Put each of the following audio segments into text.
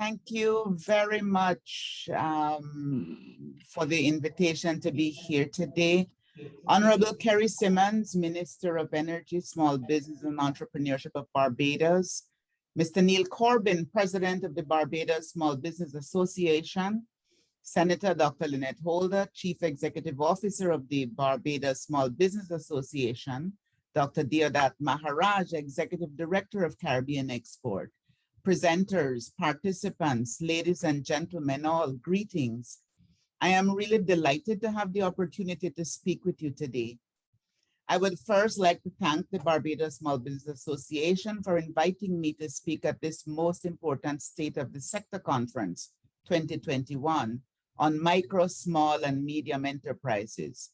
Thank you very much for the invitation to be here today. Honorable Kerry Simmons, Minister of Energy, Small Business and Entrepreneurship of Barbados. Mr. Neil Corbyn, President of the Barbados Small Business Association. Senator Dr. Lynette Holder, Chief Executive Officer of the Barbados Small Business Association. Dr. Deodat Maharaj, Executive Director of Caribbean Export. Presenters, participants, ladies and gentlemen, all greetings. I am really delighted to have the opportunity to speak with you today. I would first like to thank the Barbados Small Business Association for inviting me to speak at this most important State of the Sector Conference 2021 on micro, small, and medium enterprises.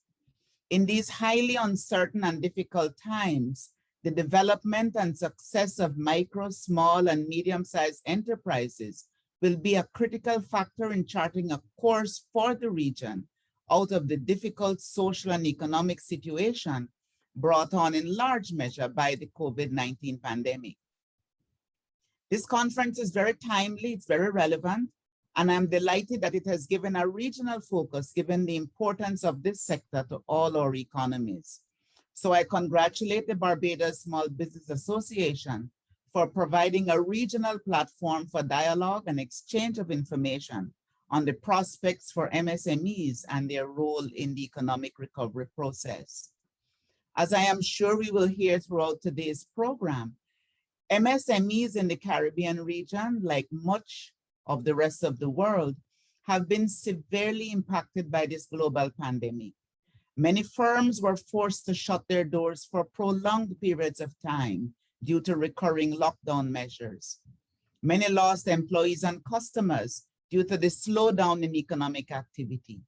In these highly uncertain and difficult times, the development and success of micro, small, and medium-sized enterprises will be a critical factor in charting a course for the region out of the difficult social and economic situation brought on in large measure by the COVID-19 pandemic. This conference is very timely, it's very relevant, and I'm delighted that it has given a regional focus given the importance of this sector to all our economies. So I congratulate the Barbados Small Business Association for providing a regional platform for dialogue and exchange of information on the prospects for MSMEs and their role in the economic recovery process. As I am sure we will hear throughout today's program, MSMEs in the Caribbean region, like much of the rest of the world, have been severely impacted by this global pandemic. Many firms were forced to shut their doors for prolonged periods of time due to recurring lockdown measures. Many lost employees and customers due to the slowdown in economic activity.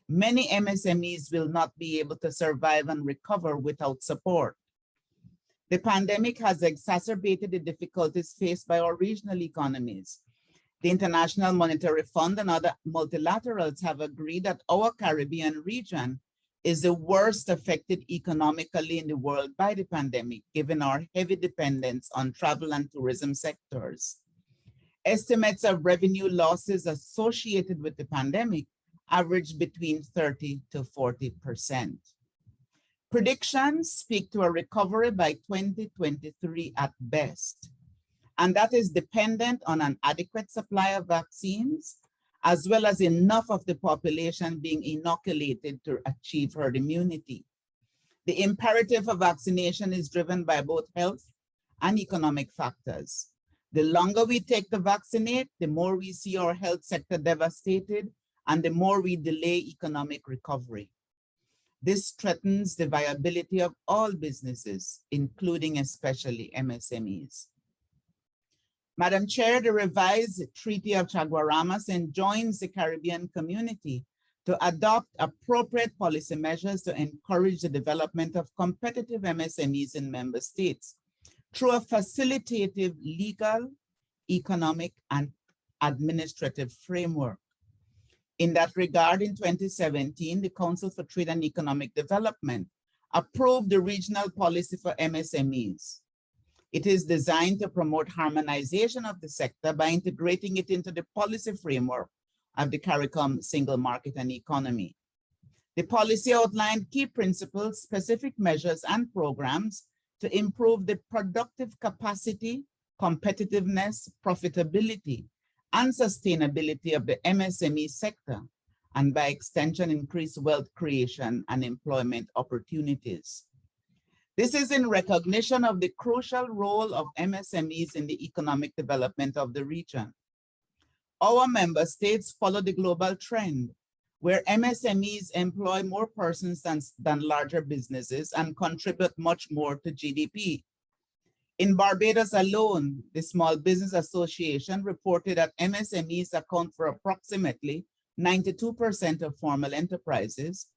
Many MSMEs will not be able to survive and recover without support. The pandemic has exacerbated the difficulties faced by our regional economies. The International Monetary Fund and other multilaterals have agreed that our Caribbean region is the worst affected economically in the world by the pandemic, given our heavy dependence on travel and tourism sectors. Estimates of revenue losses associated with the pandemic average between 30 to 40%. Predictions speak to a recovery by 2023 at best, and that is dependent on an adequate supply of vaccines, as well as enough of the population being inoculated to achieve herd immunity. The imperative for vaccination is driven by both health and economic factors. The longer we take to vaccinate, the more we see our health sector devastated, and the more we delay economic recovery. This threatens the viability of all businesses, including especially MSMEs. Madam Chair, the revised Treaty of Chaguaramas enjoins the Caribbean community to adopt appropriate policy measures to encourage the development of competitive MSMEs in member states through a facilitative legal, economic, and administrative framework. In that regard, in 2017, the Council for Trade and Economic Development approved the regional policy for MSMEs. It is designed to promote harmonization of the sector by integrating it into the policy framework of the CARICOM single market and economy. The policy outlined key principles, specific measures, and programs to improve the productive capacity, competitiveness, profitability, and sustainability of the MSME sector, and by extension, increase wealth creation and employment opportunities. This is in recognition of the crucial role of MSMEs in the economic development of the region. Our member states follow the global trend, where MSMEs employ more persons than larger businesses and contribute much more to GDP. In Barbados alone, the Small Business Association reported that MSMEs account for approximately 92% of formal enterprises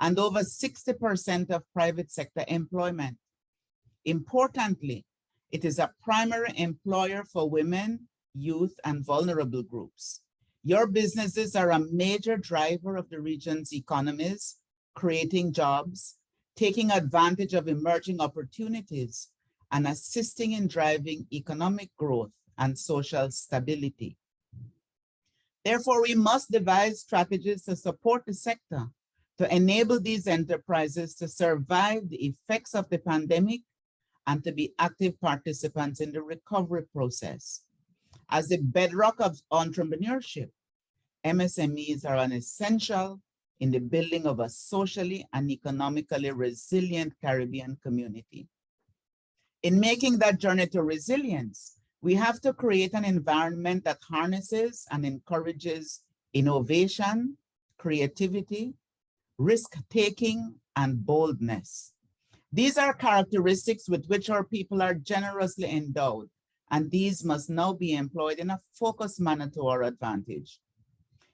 and over 60% of private sector employment. Importantly, it is a primary employer for women, youth, and vulnerable groups. Your businesses are a major driver of the region's economies, creating jobs, taking advantage of emerging opportunities, and assisting in driving economic growth and social stability. Therefore, we must devise strategies to support the sector, to enable these enterprises to survive the effects of the pandemic and to be active participants in the recovery process. As the bedrock of entrepreneurship, MSMEs are an essential in the building of a socially and economically resilient Caribbean community. In making that journey to resilience, we have to create an environment that harnesses and encourages innovation, creativity, risk-taking, and boldness. These are characteristics with which our people are generously endowed, and these must now be employed in a focused manner to our advantage.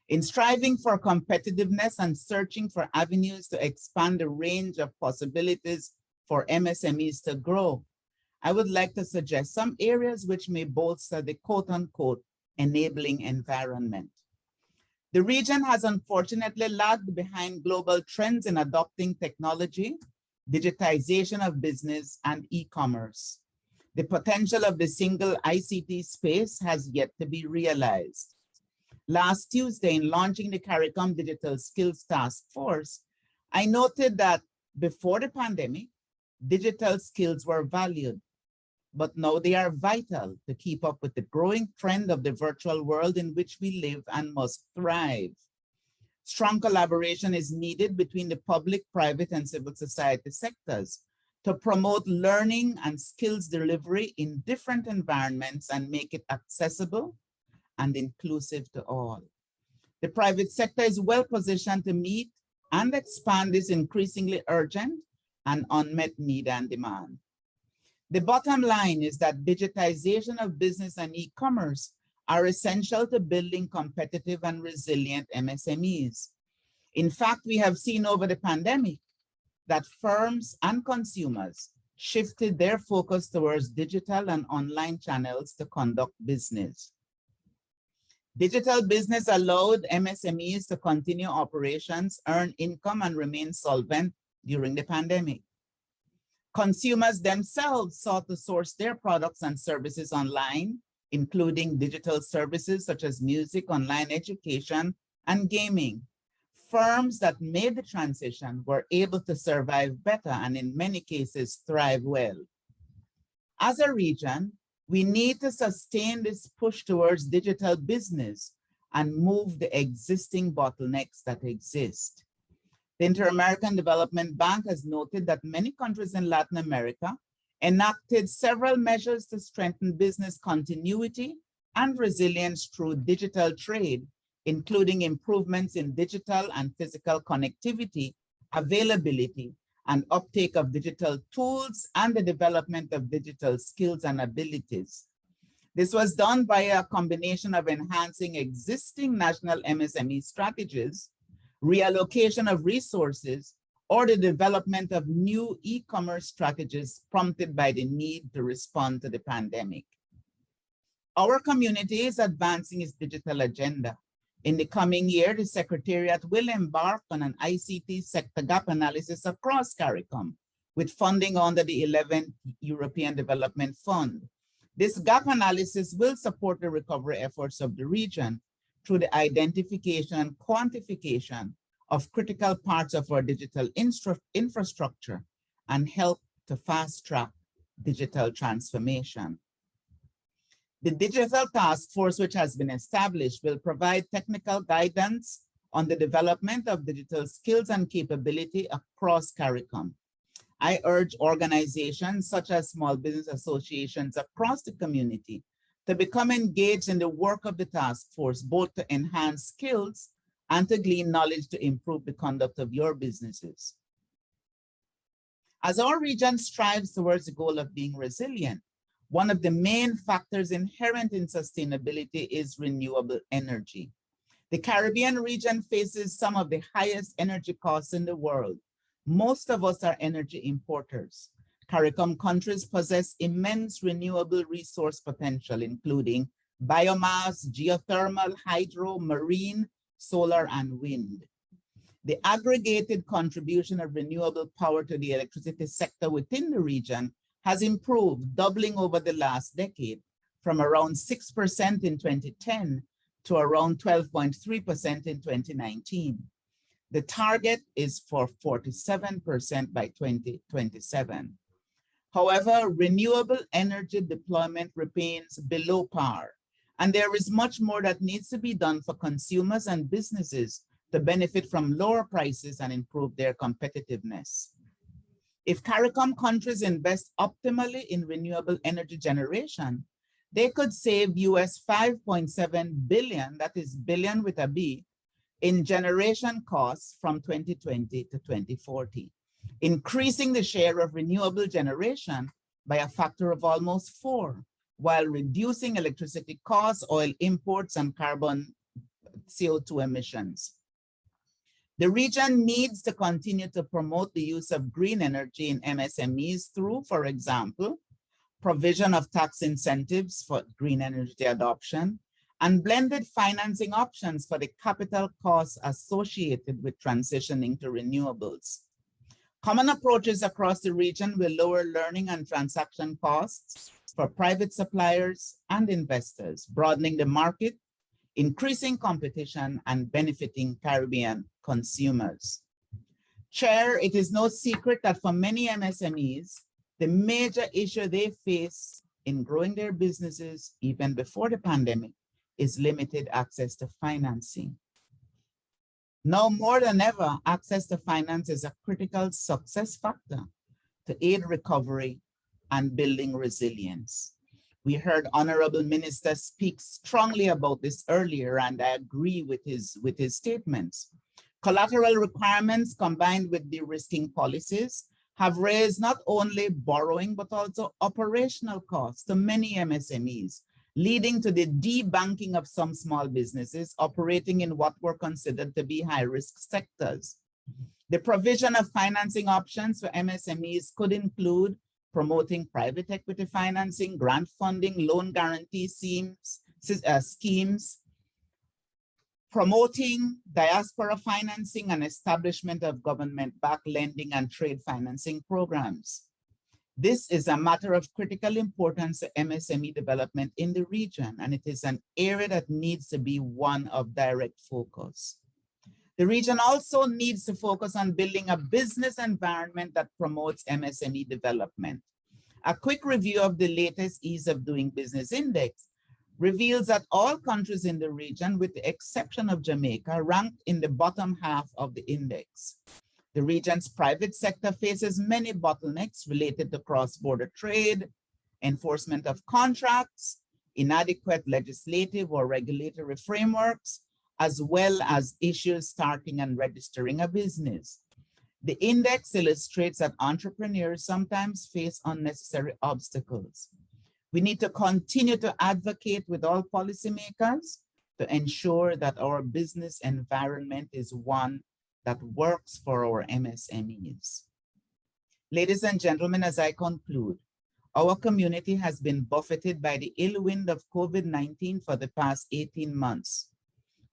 In striving for competitiveness and searching for avenues to expand the range of possibilities for MSMEs to grow, I would like to suggest some areas which may bolster the quote-unquote enabling environment. The region has unfortunately lagged behind global trends in adopting technology, digitization of business, and e-commerce. The potential of the single ICT space has yet to be realized. Last Tuesday, in launching the CARICOM Digital Skills Task Force, I noted that before the pandemic, digital skills were valued, but now they are vital to keep up with the growing trend of the virtual world in which we live and must thrive. Strong collaboration is needed between the public, private, and civil society sectors to promote learning and skills delivery in different environments and make it accessible and inclusive to all. The private sector is well positioned to meet and expand this increasingly urgent and unmet need and demand. The bottom line is that digitization of business and e-commerce are essential to building competitive and resilient MSMEs. In fact, we have seen over the pandemic that firms and consumers shifted their focus towards digital and online channels to conduct business. Digital business allowed MSMEs to continue operations, earn income, and remain solvent during the pandemic. Consumers themselves sought to source their products and services online, including digital services such as music, online education, and gaming. Firms that made the transition were able to survive better and in many cases thrive well. As a region, we need to sustain this push towards digital business and move the existing bottlenecks that exist. The Inter-American Development Bank has noted that many countries in Latin America enacted several measures to strengthen business continuity and resilience through digital trade, including improvements in digital and physical connectivity, availability, and uptake of digital tools, and the development of digital skills and abilities. This was done by a combination of enhancing existing national MSME strategies, reallocation of resources, or the development of new e-commerce strategies prompted by the need to respond to the pandemic. Our community is advancing its digital agenda. In the coming year, the Secretariat will embark on an ICT sector gap analysis across CARICOM with funding under the 11th European Development Fund. This gap analysis will support the recovery efforts of the region through the identification and quantification of critical parts of our digital infrastructure and help to fast-track digital transformation. The Digital Task Force, which has been established, will provide technical guidance on the development of digital skills and capability across CARICOM. I urge organizations such as small business associations across the community to become engaged in the work of the task force, both to enhance skills and to glean knowledge to improve the conduct of your businesses. As our region strives towards the goal of being resilient, one of the main factors inherent in sustainability is renewable energy. The Caribbean region faces some of the highest energy costs in the world. Most of us are energy importers. CARICOM countries possess immense renewable resource potential, including biomass, geothermal, hydro, marine, solar, and wind. The aggregated contribution of renewable power to the electricity sector within the region has improved, doubling over the last decade, from around 6% in 2010 to around 12.3% in 2019. The target is for 47% by 2027. However, renewable energy deployment remains below par, and there is much more that needs to be done for consumers and businesses to benefit from lower prices and improve their competitiveness. If CARICOM countries invest optimally in renewable energy generation, they could save US 5.7 billion, that is billion with a B, in generation costs from 2020 to 2040, increasing the share of renewable generation by a factor of almost 4, while reducing electricity costs, oil imports, and carbon CO2 emissions. The region needs to continue to promote the use of green energy in MSMEs through, for example, provision of tax incentives for green energy adoption, and blended financing options for the capital costs associated with transitioning to renewables. Common approaches across the region will lower learning and transaction costs for private suppliers and investors, broadening the market, increasing competition, and benefiting Caribbean consumers. Chair, it is no secret that for many MSMEs, the major issue they face in growing their businesses, even before the pandemic, is limited access to financing. Now more than ever, access to finance is a critical success factor to aid recovery and building resilience. We heard Honorable Minister speak strongly about this earlier, and I agree with his statements. Collateral requirements combined with de-risking policies have raised not only borrowing, but also operational costs to many MSMEs, leading to the debanking of some small businesses operating in what were considered to be high-risk sectors. The provision of financing options for MSMEs could include promoting private equity financing, grant funding, loan guarantee schemes, promoting diaspora financing and establishment of government-backed lending and trade financing programs. This is a matter of critical importance to MSME development in the region, and it is an area that needs to be one of direct focus. The region also needs to focus on building a business environment that promotes MSME development. A quick review of the latest Ease of Doing Business Index reveals that all countries in the region, with the exception of Jamaica, ranked in the bottom half of the index. The region's private sector faces many bottlenecks related to cross-border trade, enforcement of contracts, inadequate legislative or regulatory frameworks, as well as issues starting and registering a business. The index illustrates that entrepreneurs sometimes face unnecessary obstacles. We need to continue to advocate with all policymakers to ensure that our business environment is one that works for our MSMEs. Ladies and gentlemen, as I conclude, our community has been buffeted by the ill wind of COVID-19 for the past 18 months.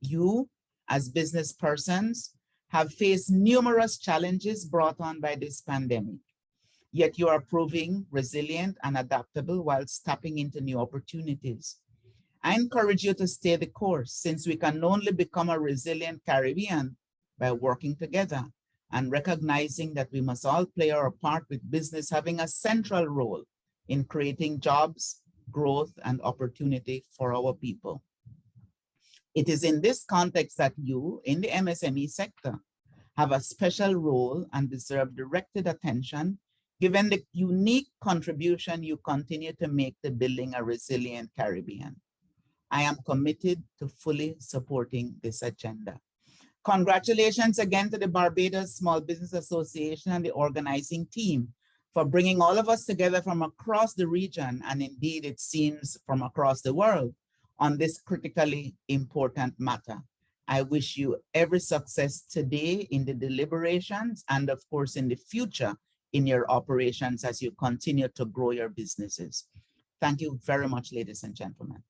You, as business persons, have faced numerous challenges brought on by this pandemic, yet you are proving resilient and adaptable while tapping into new opportunities. I encourage you to stay the course, since we can only become a resilient Caribbean by working together and recognizing that we must all play our part, with business having a central role in creating jobs, growth, and opportunity for our people. It is in this context that you, in the MSME sector, have a special role and deserve directed attention, given the unique contribution you continue to make to building a resilient Caribbean. I am committed to fully supporting this agenda. Congratulations again to the Barbados Small Business Association and the organizing team for bringing all of us together from across the region, and indeed it seems from across the world, on this critically important matter. I wish you every success today in the deliberations and of course in the future in your operations as you continue to grow your businesses. Thank you very much, ladies and gentlemen.